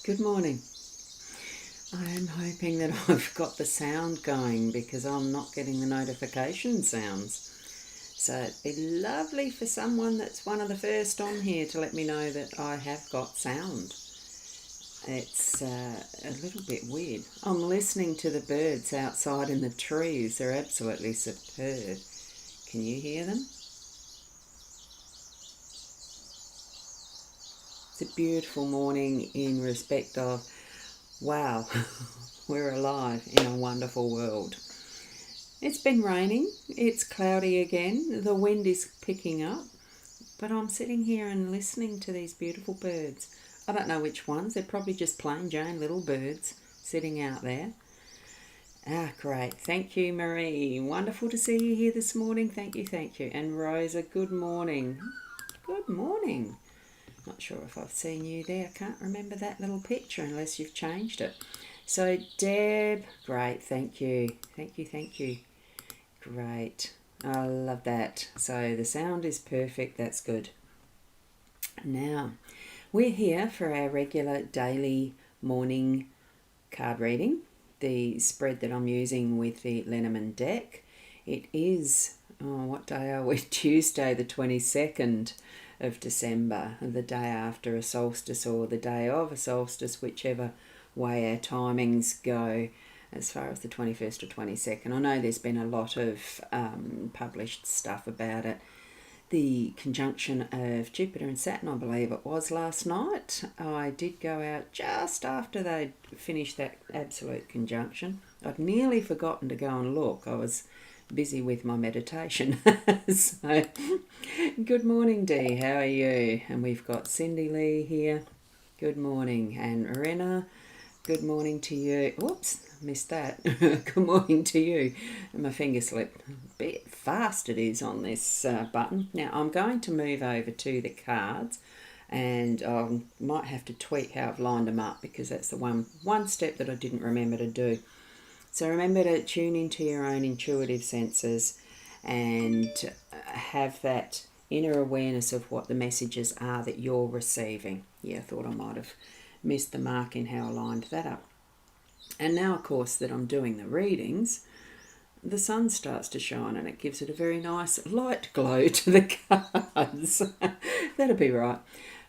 Good morning. I'm hoping that I've got the sound going because I'm not getting the notification sounds. So it'd be lovely for someone that's one of the first on here to let me know that I have got sound. It's a little bit weird. I'm listening to the birds outside in the trees. They're absolutely superb. Can you hear them? It's a beautiful morning in respect of, wow, we're alive in a wonderful world. It's been raining, it's cloudy again, the wind is picking up, but I'm sitting here and listening to these beautiful birds. I don't know which ones, they're probably just plain Jane little birds sitting out there. Great. Thank you, Marie. Wonderful to see you here this morning. Thank you, thank you. And Rosa, good morning. Good morning. Not sure if I've seen you there. I can't remember that little picture unless you've changed it. So, Deb, great. Thank you. Thank you, thank you. Great. I love that. So the sound is perfect. That's good. Now, we're here for our regular daily morning card reading. The spread that I'm using with the Lenormand deck. It is, what day are we? Tuesday the 22nd of December, the day after a solstice or the day of a solstice, whichever way our timings go as far as the 21st or 22nd. I know there's been a lot of published stuff about it. The conjunction of Jupiter and Saturn, I believe it was last night. I did go out just after they'd finished that absolute conjunction. I'd nearly forgotten to go and look. I was busy with my meditation. So, good morning, Dee. How are you? And we've got Cindy Lee here. Good morning. And Rena, good morning to you. Whoops, missed that. Good morning to you. And my finger slipped. A bit fast it is on this button. Now, I'm going to move over to the cards and I might have to tweak how I've lined them up because that's the one step that I didn't remember to do. So remember to tune into your own intuitive senses and have that inner awareness of what the messages are that you're receiving. Yeah, I thought I might have missed the mark in how I lined that up. And now, of course, that I'm doing the readings, the sun starts to shine and it gives it a very nice light glow to the cards. That'll be right.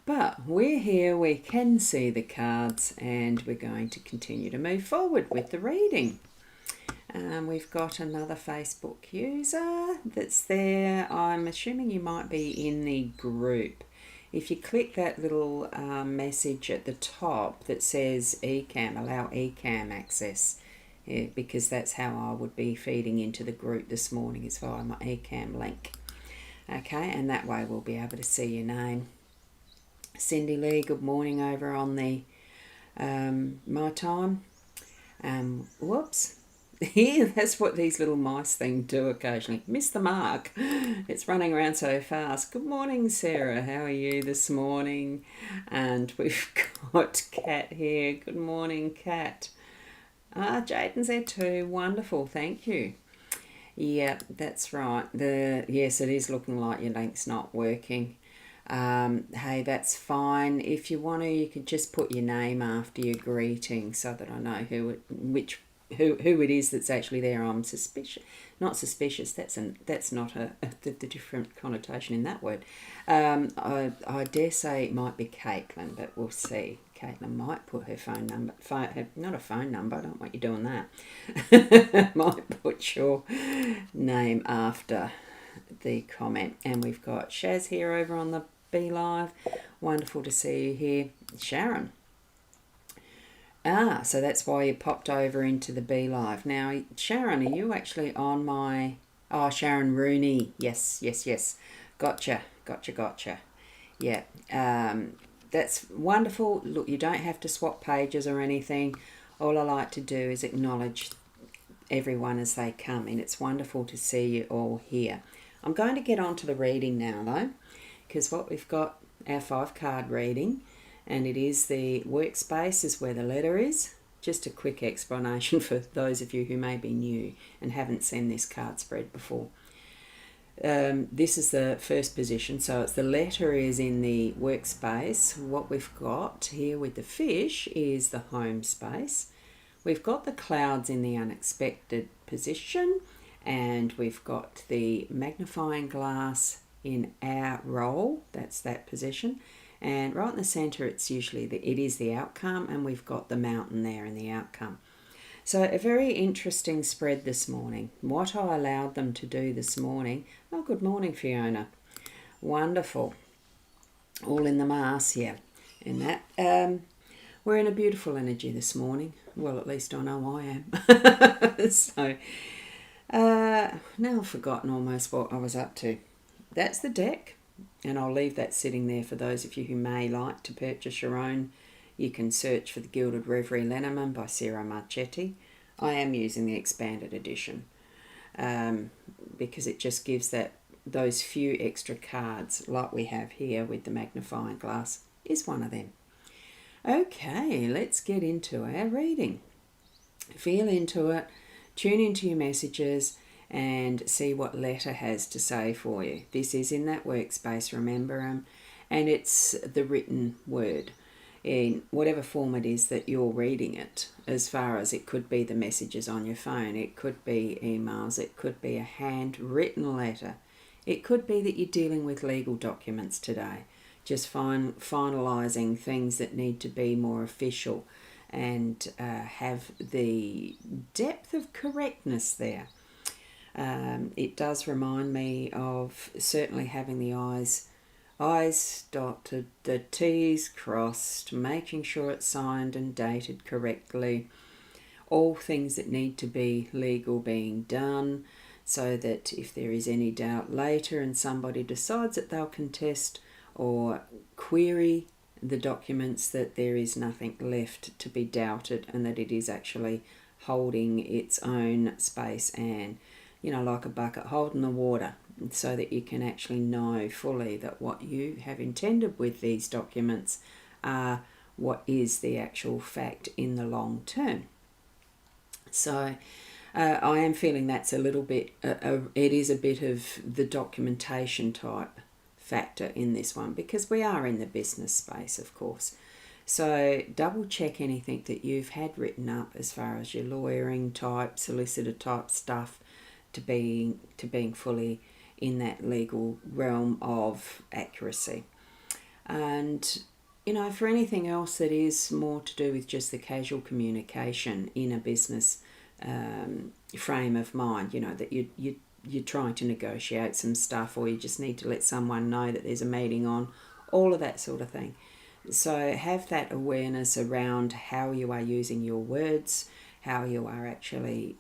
But we're here, we can see the cards, and we're going to continue to move forward with the reading. We've got another Facebook user that's there. I'm assuming you might be in the group. If you click that little message at the top that says eCam, allow eCam access, because that's how I would be feeding into the group this morning, is via my eCam link. Okay, and that way we'll be able to see your name. Cindy Lee, good morning over on the my time. Whoops. Yeah, that's what these little mice things do occasionally. Miss the mark. It's running around so fast. Good morning, Sarah. How are you this morning? And we've got Kat here. Good morning, Kat. Jaden's there too. Wonderful. Thank you. Yeah, that's right. Yes, it is looking like your link's not working. Hey, that's fine. If you want to, you could just put your name after your greeting so that I know who it is that's actually there. I'm not suspicious. That's not the different connotation in that word. I dare say it might be Caitlin, but we'll see. Caitlin might put her phone number. Not a phone number. I don't want you doing that. Might put your name after the comment. And we've got Shaz here over on the Be Live. Wonderful to see you here, Sharon. So that's why you popped over into the Be Live. Now, Sharon, are you actually on my... Oh, Sharon Rooney. Yes. Gotcha. Yeah. That's wonderful. Look, you don't have to swap pages or anything. All I like to do is acknowledge everyone as they come in. It's wonderful to see you all here. I'm going to get on to the reading now, though, because what we've got, our 5-card reading, and it is the workspace is where the letter is. Just a quick explanation for those of you who may be new and haven't seen this card spread before. This is the first position, so it's the letter is in the workspace. What we've got here with the fish is the home space. We've got the clouds in the unexpected position, and we've got the magnifying glass in our role. That's that position. And right in the centre, it is the outcome, and we've got the mountain there in the outcome. So a very interesting spread this morning. What I allowed them to do this morning. Oh, good morning, Fiona. Wonderful. All in the Mars, yeah. In that, we're in a beautiful energy this morning. Well, at least I know I am. So now I've forgotten almost what I was up to. That's the deck, and I'll leave that sitting there for those of you who may like to purchase your own. You can search for the Gilded Reverie Lenormand by Sarah Marchetti. I am using the expanded edition because it just gives those few extra cards like we have here with the magnifying glass is one of them. Okay, let's get into our reading. Feel into it, tune into your messages, and see what letter has to say for you. This is in that workspace, remember, and it's the written word in whatever form it is that you're reading it, as far as it could be the messages on your phone, it could be emails, it could be a handwritten letter, it could be that you're dealing with legal documents today, just finalising things that need to be more official and have the depth of correctness there. It does remind me of certainly having the I's dotted, the T's crossed, making sure it's signed and dated correctly, all things that need to be legal being done, so that if there is any doubt later and somebody decides that they'll contest or query the documents, that there is nothing left to be doubted and that it is actually holding its own space and, like a bucket holding the water, so that you can actually know fully that what you have intended with these documents are what is the actual fact in the long term. So I am feeling that's a little bit, it is a bit of the documentation type factor in this one, because we are in the business space, of course. So double check anything that you've had written up as far as your lawyering type, solicitor type stuff, to being fully in that legal realm of accuracy. And for anything else that is more to do with just the casual communication in a business frame of mind, that you're trying to negotiate some stuff, or you just need to let someone know that there's a meeting on, all of that sort of thing. So have that awareness around how you are using your words, how you are actually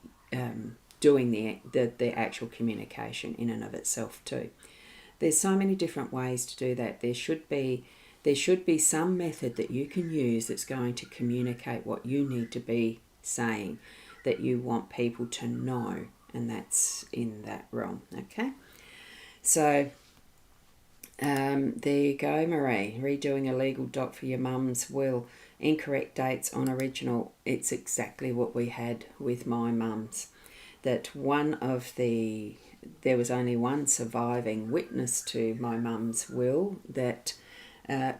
doing the actual communication in and of itself too. There's so many different ways to do that. There should be some method that you can use that's going to communicate what you need to be saying, that you want people to know, and that's in that realm. Okay, so there you go, Marie. Redoing a legal doc for your mum's will, incorrect dates on original. It's exactly what we had with my mum's. That there was only one surviving witness to my mum's will that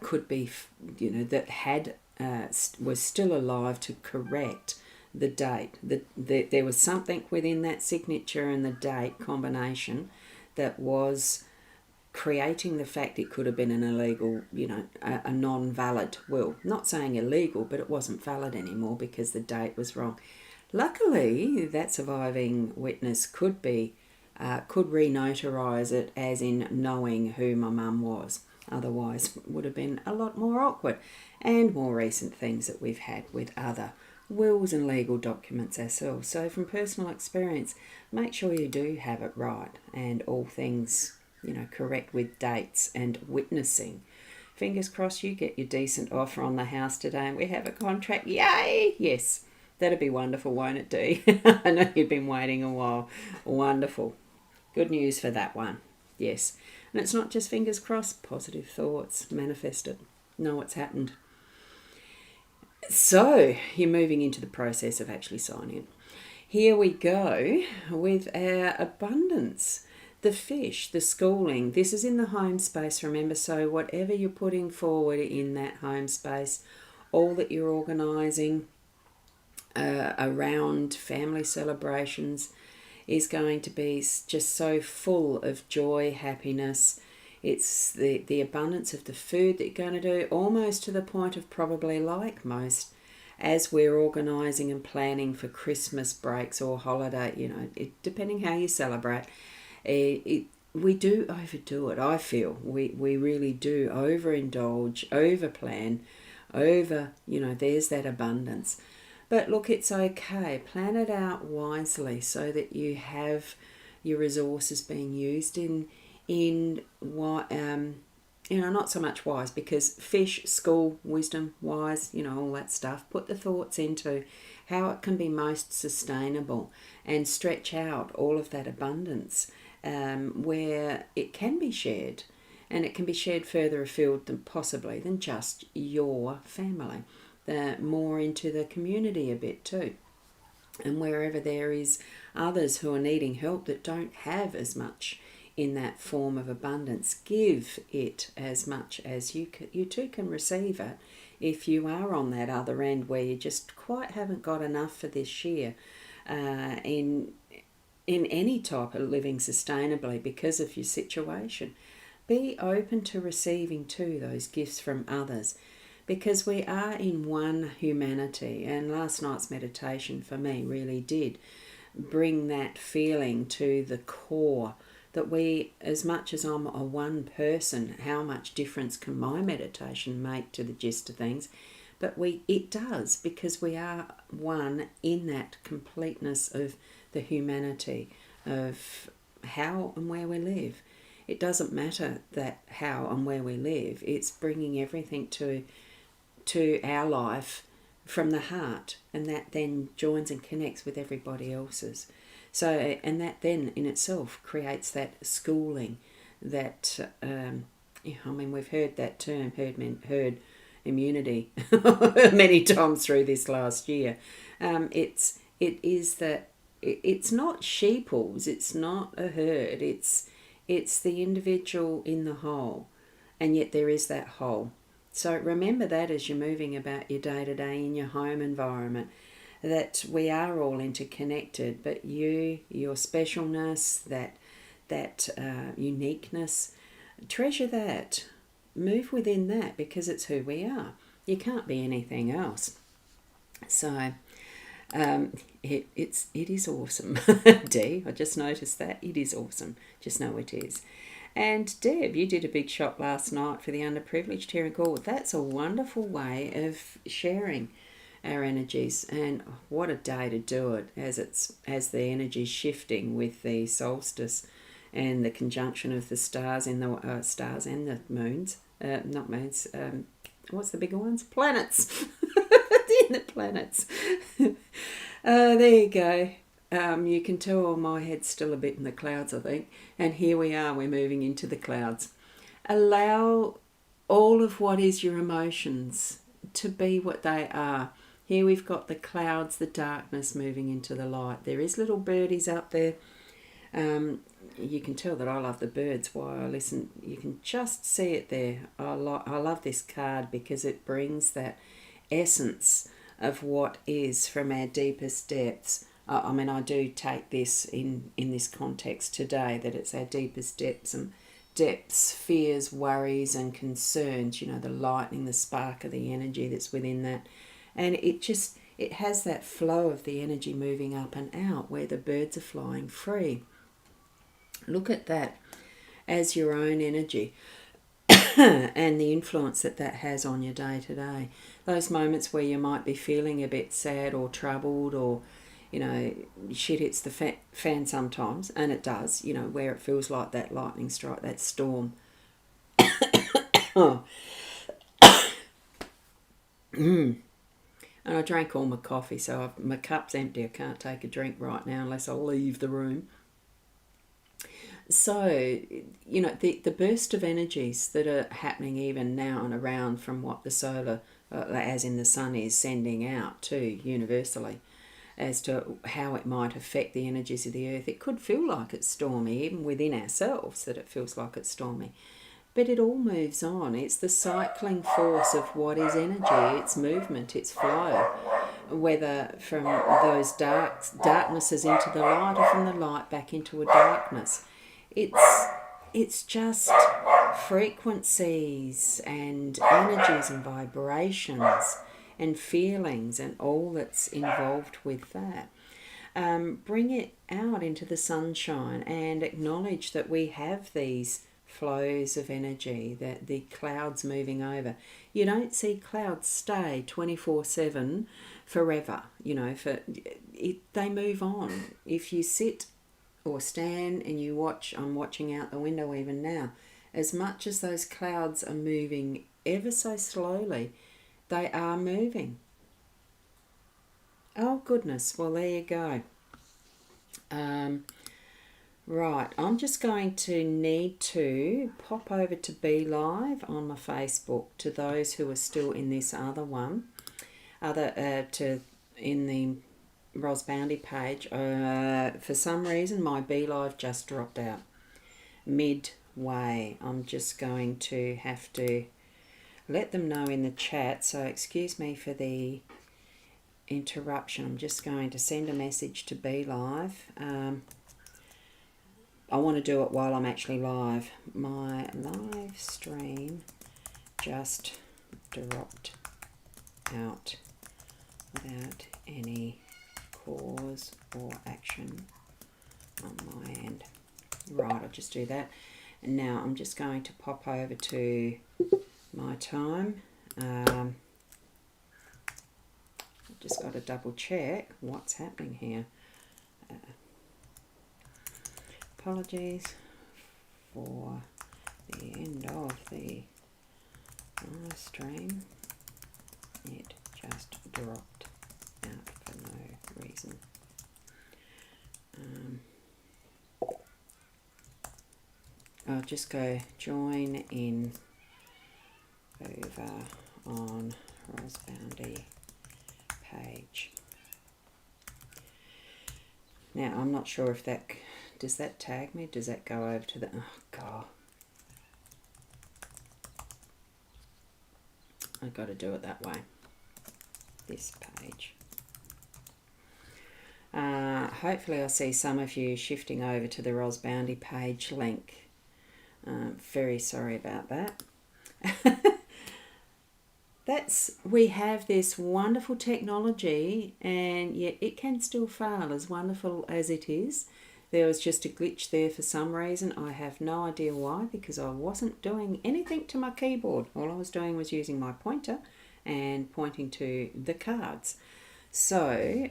could be, that was still alive to correct the date. There was something within that signature and the date combination that was creating the fact it could have been an illegal, a non-valid will. Not saying illegal, but it wasn't valid anymore because the date was wrong. Luckily, that surviving witness could re-notarise it, as in knowing who my mum was. Otherwise, it would have been a lot more awkward. And more recent things that we've had with other wills and legal documents ourselves. So from personal experience, make sure you do have it right and all things, correct with dates and witnessing. Fingers crossed you get your decent offer on the house today and we have a contract. Yay! Yes. That'd be wonderful, won't it, Dee? I know you've been waiting a while. Wonderful. Good news for that one. Yes. And it's not just fingers crossed, positive thoughts, manifest it, know what's happened. So you're moving into the process of actually signing it. Here we go with our abundance. The fish, the schooling, this is in the home space, remember, so whatever you're putting forward in that home space, all that you're organising around family celebrations is going to be just so full of joy, happiness. It's the abundance of the food that you're going to do, almost to the point of probably like most, as we're organising and planning for Christmas breaks or holiday, depending how you celebrate, we do overdo it. I feel we really do overindulge, overplan, there's that abundance. But look, it's okay. Plan it out wisely so that you have your resources being used in what not so much wise, because fish, school, wisdom, wise, all that stuff. Put the thoughts into how it can be most sustainable and stretch out all of that abundance where it can be shared, and it can be shared further afield than just your family. More into the community a bit too, and wherever there is others who are needing help that don't have as much in that form of abundance, give it as much as you too can receive it. If you are on that other end where you just quite haven't got enough for this year, in any type of living sustainably because of your situation, be open to receiving too those gifts from others. Because we are in one humanity, and last night's meditation for me really did bring that feeling to the core that we, as much as I'm a one person, how much difference can my meditation make to the gist of things? But it does, because we are one in that completeness of the humanity of how and where we live. It doesn't matter that how and where we live, it's bringing everything to our life from the heart, and that then joins and connects with everybody else's. So, and that then in itself creates that schooling, that we've heard that term, herd immunity many times through this last year. It's not sheeples, it's not a herd, it's the individual in the whole, and yet there is that whole. So remember that as you're moving about your day-to-day in your home environment, that we are all interconnected, but your specialness, that uniqueness, treasure that. Move within that, because it's who we are. You can't be anything else. So it is awesome. Dee, I just noticed that. It is awesome. Just know it is. And Deb, you did a big shot last night for the underprivileged here in Galway. That's a wonderful way of sharing our energies, and what a day to do it, as the energy's shifting with the solstice and the conjunction of the stars and the moons. Not moons. What's the bigger ones? Planets. In the planets. There you go. You can tell my head's still a bit in the clouds, I think. And here we are, we're moving into the clouds. Allow all of what is your emotions to be what they are. Here we've got the clouds, the darkness moving into the light. There is little birdies up there. You can tell that I love the birds while I listen. You can just see it there. I love this card because it brings that essence of what is from our deepest depths. I do take this in this context today, that it's our deepest depths, fears, worries and concerns, the lightning, the spark of the energy that's within that. And it has that flow of the energy moving up and out where the birds are flying free. Look at that as your own energy and the influence that has on your day to day. Those moments where you might be feeling a bit sad or troubled, or shit hits the fan sometimes, and it does, where it feels like that lightning strike, that storm. Oh. And I drank all my coffee, so my cup's empty. I can't take a drink right now unless I leave the room. So, the burst of energies that are happening even now and around from what the solar, as in the sun, is sending out to universally. as to how it might affect the energies of the earth. It could feel like it's stormy, even within ourselves, that it feels like it's stormy. But it all moves on. It's the cycling force of what is energy, its movement, its flow, whether from those darknesses into the light or from the light back into a darkness. It's just frequencies and energies and vibrations and feelings and all that's involved with that. Bring it out into the sunshine and acknowledge that we have these flows of energy, that the clouds moving over. You don't see clouds stay 24/7 forever, they move on. If you sit or stand and you watch, I'm watching out the window even now, as much as those clouds are moving ever so slowly, they are moving. Oh goodness, well there you go. Right, I'm just going to need to pop over to Be Live on my Facebook to those who are still in this other one, in the Ros Boundy page. For some reason, my Be Live just dropped out midway. I'm just going to have to let them know in the chat. So excuse me for the interruption. I'm just going to send a message to Be Live. I want to do it while I'm actually live. My live stream just dropped out without any cause or action on my end. Right, I'll just do that. And now I'm just going to pop over to my time. I've just got to double check what's happening here. Apologies for the end of the live stream. It just dropped out for no reason. I'll just go join in over on Ros Boundy page. Now I'm not sure if that does that tag me? Does that go over to the... Oh, God. I've got to do it that way. This page. Hopefully I'll see some of you shifting over to the Ros Boundy page link. Very sorry about that. We have this wonderful technology, and yet it can still fail, as wonderful as it is. There was just a glitch there for some reason. I have no idea why, because I wasn't doing anything to my keyboard. All I was doing was using my pointer and pointing to the cards. So,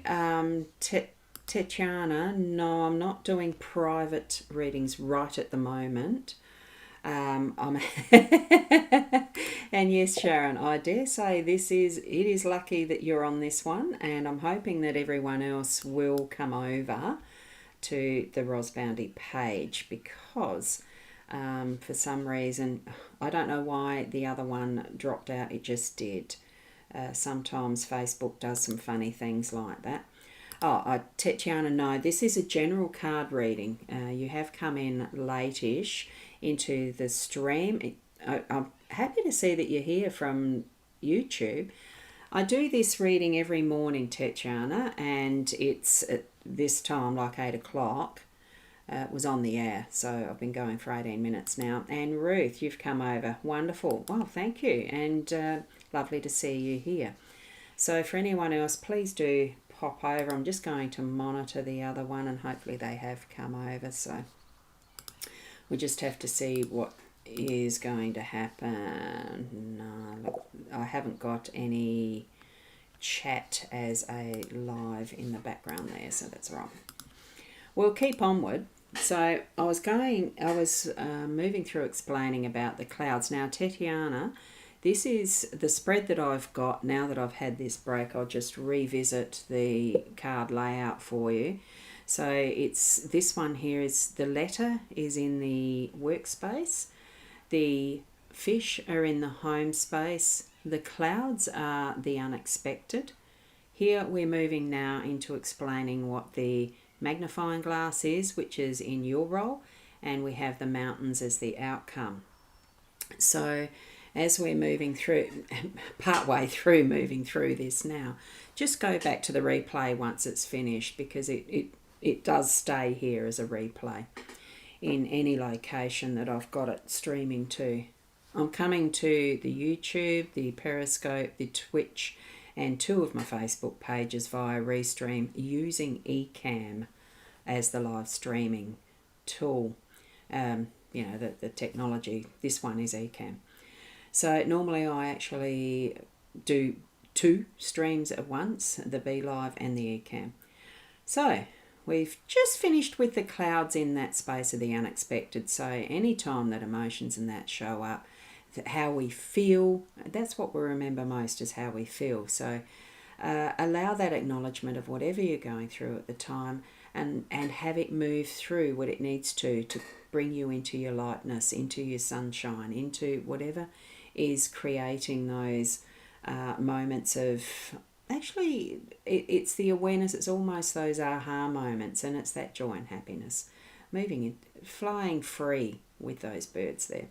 Tatiana, no, I'm not doing private readings right at the moment. And yes, Sharon, I dare say it is lucky that you're on this one, and I'm hoping that everyone else will come over to the Ros Boundy page, because for some reason, I don't know why the other one dropped out, it just did. Sometimes Facebook does some funny things like that. Tatiana, no, this is a general card reading. You have come in late-ish into the stream. I'm happy to see that you're here from YouTube. I do this reading every morning, Tatiana, and it's at this time, like 8 o'clock. It was on the air, so I've been going for 18 minutes now. And Ruth, you've come over. Wonderful. Well, thank you, and lovely to see you here. So for anyone else, please do pop over. I'm just going to monitor the other one, and hopefully they have come over. So we just have to see what is going to happen. No, look, I haven't got any chat as a live in the background there, so that's right. We'll keep onward. So I was moving through explaining about the clouds. Now, Tatiana, this is the spread that I've got. Now that I've had this break, I'll just revisit the card layout for you. So it's this one here is the letter is in the workspace. The fish are in the home space. The clouds are the unexpected. Here we're moving now into explaining what the magnifying glass is, which is in your role, and we have the mountains as the outcome. So as we're moving through, partway through moving through this now, just go back to the replay once it's finished, because it does stay here as a replay in any location that I've got it streaming to. I'm coming to the YouTube, the Periscope, the Twitch, and 2 of my Facebook pages via Restream using Ecamm as the live streaming tool. The technology. This one is Ecamm. So normally I actually do 2 streams at once, the Be Live and the Ecamm. So we've just finished with the clouds in that space of the unexpected. So any time that emotions and that show up, how we feel, that's what we remember most, is how we feel. So allow that acknowledgement of whatever you're going through at the time, and have it move through what it needs to bring you into your lightness, into your sunshine, into whatever is creating those moments of, actually it's the awareness, it's almost those aha moments, and it's that joy and happiness, moving in, flying free with those birds there.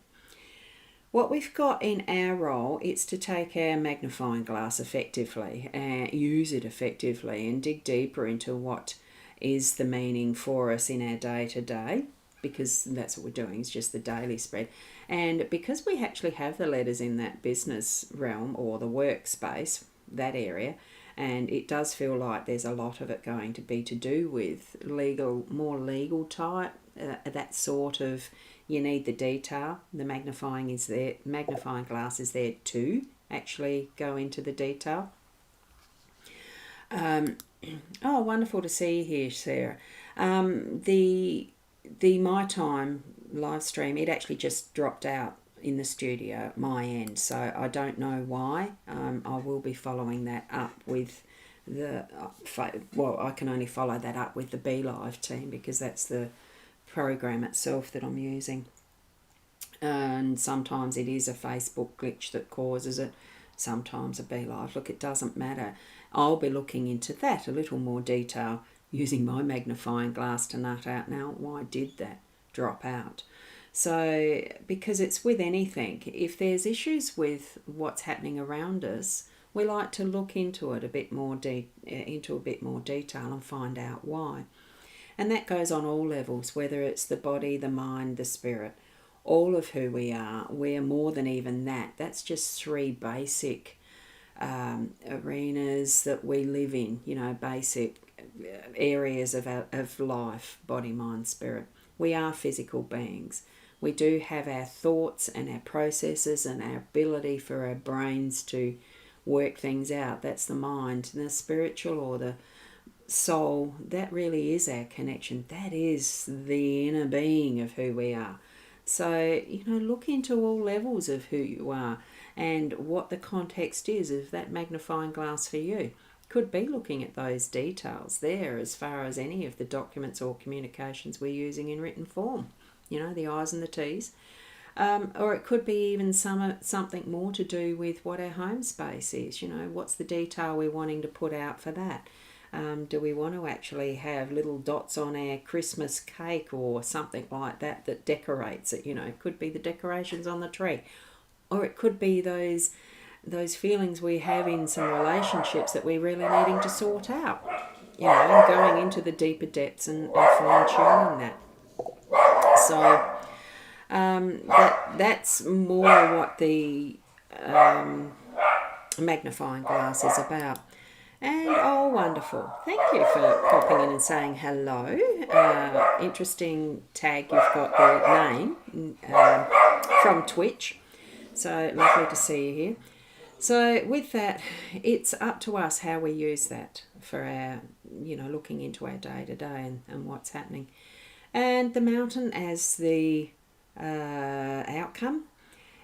What we've got in our role is to take our magnifying glass effectively and use it effectively and dig deeper into what is the meaning for us in our day-to-day, because that's what we're doing, is just the daily spread. And because we actually have the letters in that business realm or the workspace, that area, and it does feel like there's a lot of it going to be to do with legal, more legal type, that sort of, you need the detail. The magnifying is there, magnifying glass is there to actually go into the detail. Oh, wonderful to see you here, Sarah. The My Time live stream, it actually just dropped out in the studio at my end, so I don't know why. I will be following that up with the I can only follow that up with the Be Live team, because that's the program itself that I'm using, and sometimes it is a Facebook glitch that causes it, sometimes a Be Live. Look, it doesn't matter. I'll be looking into that a little more detail using my magnifying glass to nut out now why did that drop out. So because it's with anything, if there's issues with what's happening around us, we like to look into it a bit more detail and find out why. And that goes on all levels, whether it's the body, the mind, the spirit, all of who we are. We are more than even that. That's just 3 basic arenas that we live in, basic areas of life, body, mind, spirit. We are physical beings. We do have our thoughts and our processes and our ability for our brains to work things out. That's the mind. And the spiritual or the soul, that really is our connection. That is the inner being of who we are. So, look into all levels of who you are and what the context is of that magnifying glass for you. Could be looking at those details there as far as any of the documents or communications we're using in written form, the I's and the T's. Or it could be even something more to do with what our home space is. What's the detail we're wanting to put out for that? Do we want to actually have little dots on our Christmas cake or something like that decorates it? It could be the decorations on the tree, or it could be those feelings we have in some relationships that we're really needing to sort out. And going into the deeper depths and fine tuning that. So that's more what the magnifying glass is about. And oh, wonderful. Thank you for popping in and saying hello. Interesting tag you've got the name from Twitch. So lovely to see you here. So with that, it's up to us how we use that for our, looking into our day-to-day and what's happening. And the mountain as the outcome.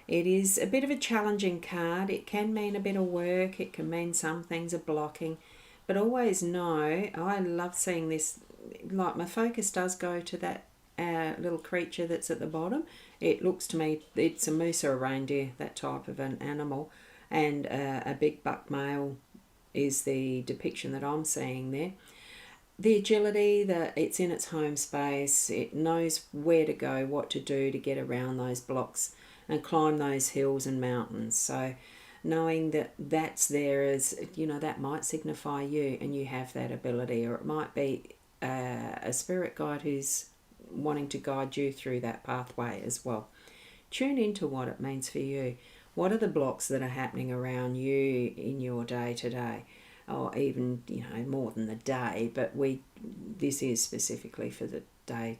It is a bit of a challenging card. It can mean a bit of work. It can mean some things are blocking. But always know, I love seeing this, like my focus does go to that little creature that's at the bottom. It looks to me, it's a moose or a reindeer, that type of an animal, and a big buck male is the depiction that I'm seeing there. The agility, that it's in its home space, it knows where to go, what to do to get around those blocks and climb those hills and mountains. So knowing that that's there, as you know, that might signify you and you have that ability, or it might be a spirit guide who's wanting to guide you through that pathway as well. Tune into what it means for you. What are the blocks that are happening around you in your day to day? Or even, more than the day, but this is specifically for the day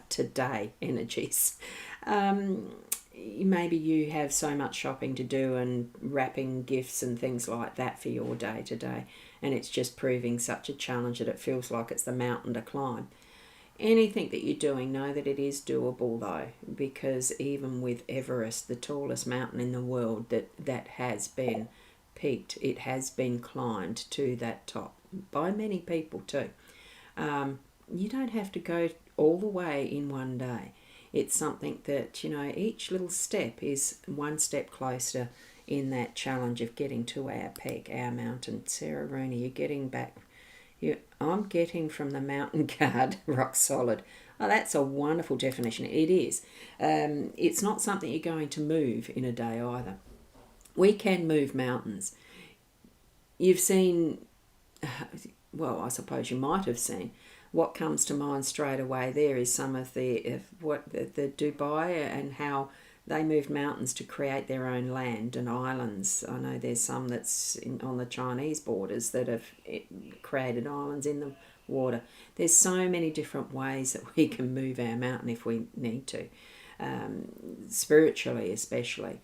today energies. Maybe you have so much shopping to do and wrapping gifts and things like that for your day to day, and it's just proving such a challenge that it feels like it's the mountain to climb. Anything that you're doing, know that it is doable though, because even with Everest, the tallest mountain in the world, that has been peaked, it has been climbed to that top by many people too. You don't have to go all the way in one day. It's something that, each little step is one step closer in that challenge of getting to our peak, our mountain. Sarah Rooney, you're getting back. I'm getting from the mountain card rock solid. Oh, that's a wonderful definition. It is. It's not something you're going to move in a day either. We can move mountains. You've seen, well, I suppose you might have seen, what comes to mind straight away there is some of the Dubai and how they moved mountains to create their own land and islands. I know there's some that's on the Chinese borders that have created islands in the water. There's so many different ways that we can move our mountain if we need to, spiritually especially.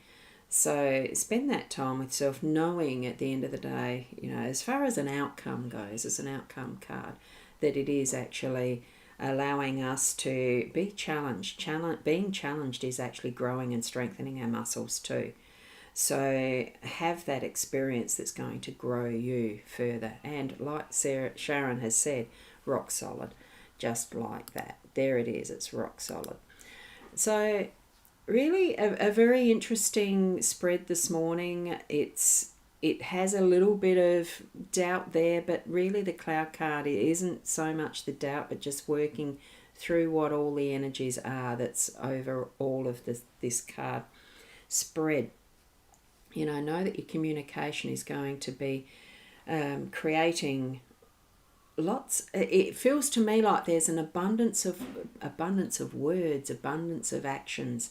So spend that time with yourself, knowing at the end of the day, as far as an outcome goes, as an outcome card, that it is actually allowing us to be challenged. Being challenged is actually growing and strengthening our muscles too. So have that experience that's going to grow you further. And like Sharon has said, rock solid, just like that. There it is, it's rock solid. So really a very interesting spread this morning. It has a little bit of doubt there, but really the cloud card isn't so much the doubt, but just working through what all the energies are that's over all of this card spread. Know that your communication is going to be creating lots. It feels to me like there's an abundance of words, abundance of actions.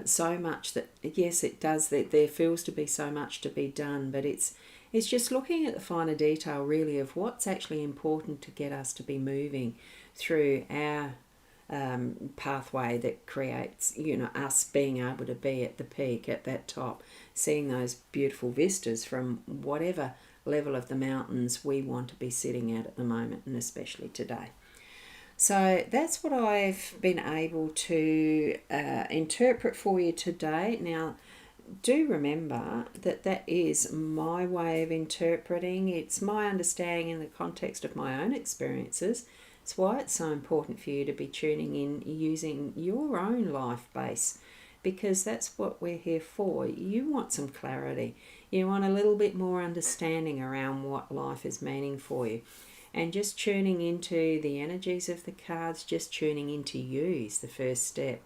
So much that, yes, it does, that there feels to be so much to be done, but it's just looking at the finer detail really of what's actually important to get us to be moving through our pathway that creates, us being able to be at the peak, at that top, seeing those beautiful vistas from whatever level of the mountains we want to be sitting at the moment, and especially today. So that's what I've been able to interpret for you today. Now, do remember that is my way of interpreting. It's my understanding in the context of my own experiences. It's why it's so important for you to be tuning in using your own life base, because that's what we're here for. You want some clarity. You want a little bit more understanding around what life is meaning for you. And just tuning into the energies of the cards, just tuning into you is the first step.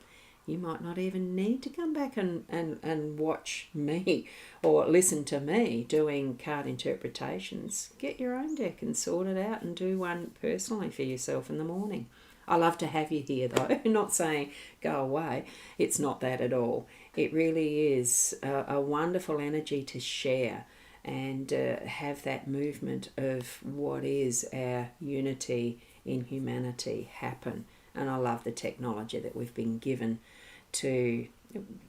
You might not even need to come back and watch me or listen to me doing card interpretations. Get your own deck and sort it out and do one personally for yourself in the morning. I love to have you here though. Not saying go away. It's not that at all. It really is a wonderful energy to share and have that movement of what is our unity in humanity happen. And I love the technology that we've been given to,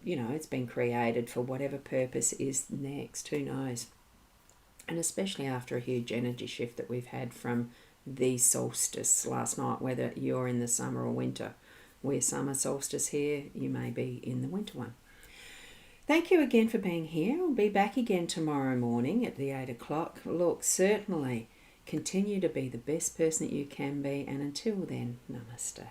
it's been created for whatever purpose is next, who knows. And especially after a huge energy shift that we've had from the solstice last night, whether you're in the summer or winter. We're summer solstice here, you may be in the winter one. Thank you again for being here. I'll be back again tomorrow morning at the 8 o'clock. Look, certainly continue to be the best person that you can be. And until then, namaste.